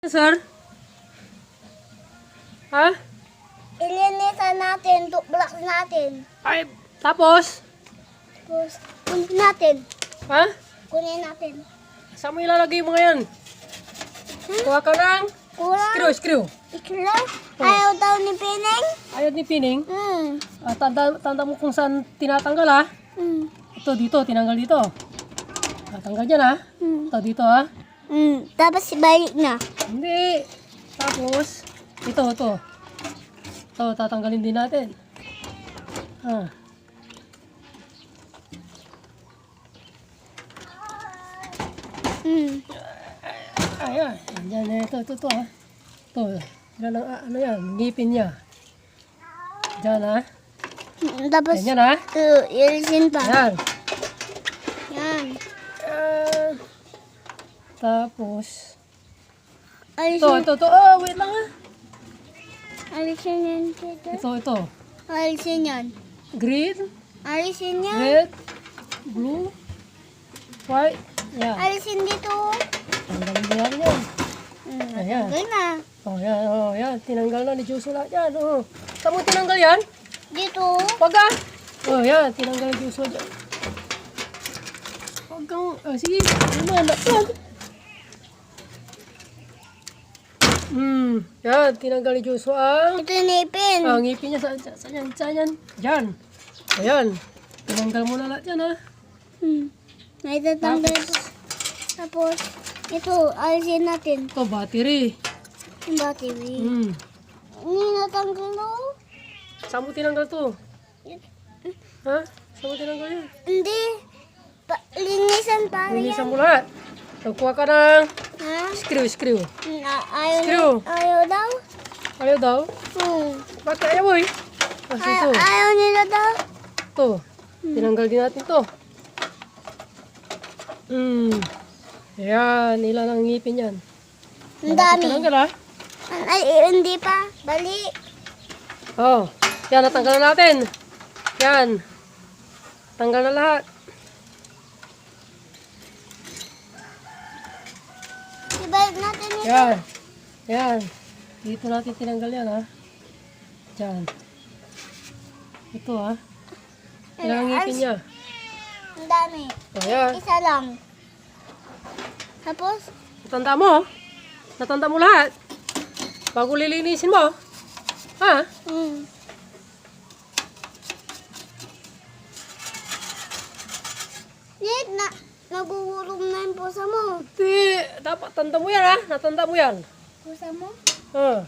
Sir? Ha? Ilinisan natin, tuklak natin. Ay, tapos? Tapos, kunin natin. Ha? Kunin natin. Saan mo ilalagay yung mga yan? Kuha ka ng Kulang. screw. Ikla. Ayaw daw ni Pineng. Ayaw ni Pining. Tanda mo kung saan tinatanggal ha. Ito dito, tinanggal dito. Tanggal dyan ha. Ito dito ha. Tapos balik na. Hindi. Tapos, ito. Ito, tatanggalin din natin. Ha. Ayan. Yan, ito ha. Ito. Yan ang, ano yan, ngipin niya. Diyan ha. Tapos, Yan ha. ilisin pa. Yan. Yan. Yan. Tapos, Alisin. ito. Oh, wait lang ha. Alisin yan dito. Ito. Alisin yan. Green, Alisin yan. red, blue, white. Yan. Alisin dito. Tanggalin din natin yan. Ayan. Tanggal na. Yan. Tinanggal na ni Juso lahat yan. Oh. Saan mo tinanggal yan? Dito. Wag ka. Oh, yan. Tinanggal ni Juso dyan. Wag kang, sige. Yan. Yan. Tinanggal ni Juso ang... Ito yung ipin. Ang ngipin niya. Saan yan? Diyan. Ayan. Tinanggal mo na lahat yan ha. Naitatanggal ito. Tapos, ito, alisin natin. Ito, battery. Yung battery. Hindi natanggal no? Saan mo tinanggal to? Ha? Saan mo tinanggal yan? Hindi. Linisan pa rin. Linisan mo lahat. Kuha ka ng Ha? screw. Ayaw, Screw. ayaw daw? Ayaw daw? Bakit ayaw boy? Ito. Ayaw nila daw? Ito. Tinanggal din natin to. Ayan. Ilan ang ngipin yan? Ang dami. Tinanggal ha? Ay, hindi pa. Bali. Oh. Yan. Natanggal na natin. Yan. Tanggal na lahat. Ibalik natin ito. Yan. Dito natin tinanggal yan ha. Diyan. Ito ha. Ilan ang ngipin niya? Ang dami. Ayan. Isa lang. Tapos, Natanda mo? Natanda mo lahat? Bago lilinisin mo? Ha? Nick, nagugulong na yung pusa mo. Di, dapat tanda mo yan ha? Natanda mo yan? Pusa mo? Ha?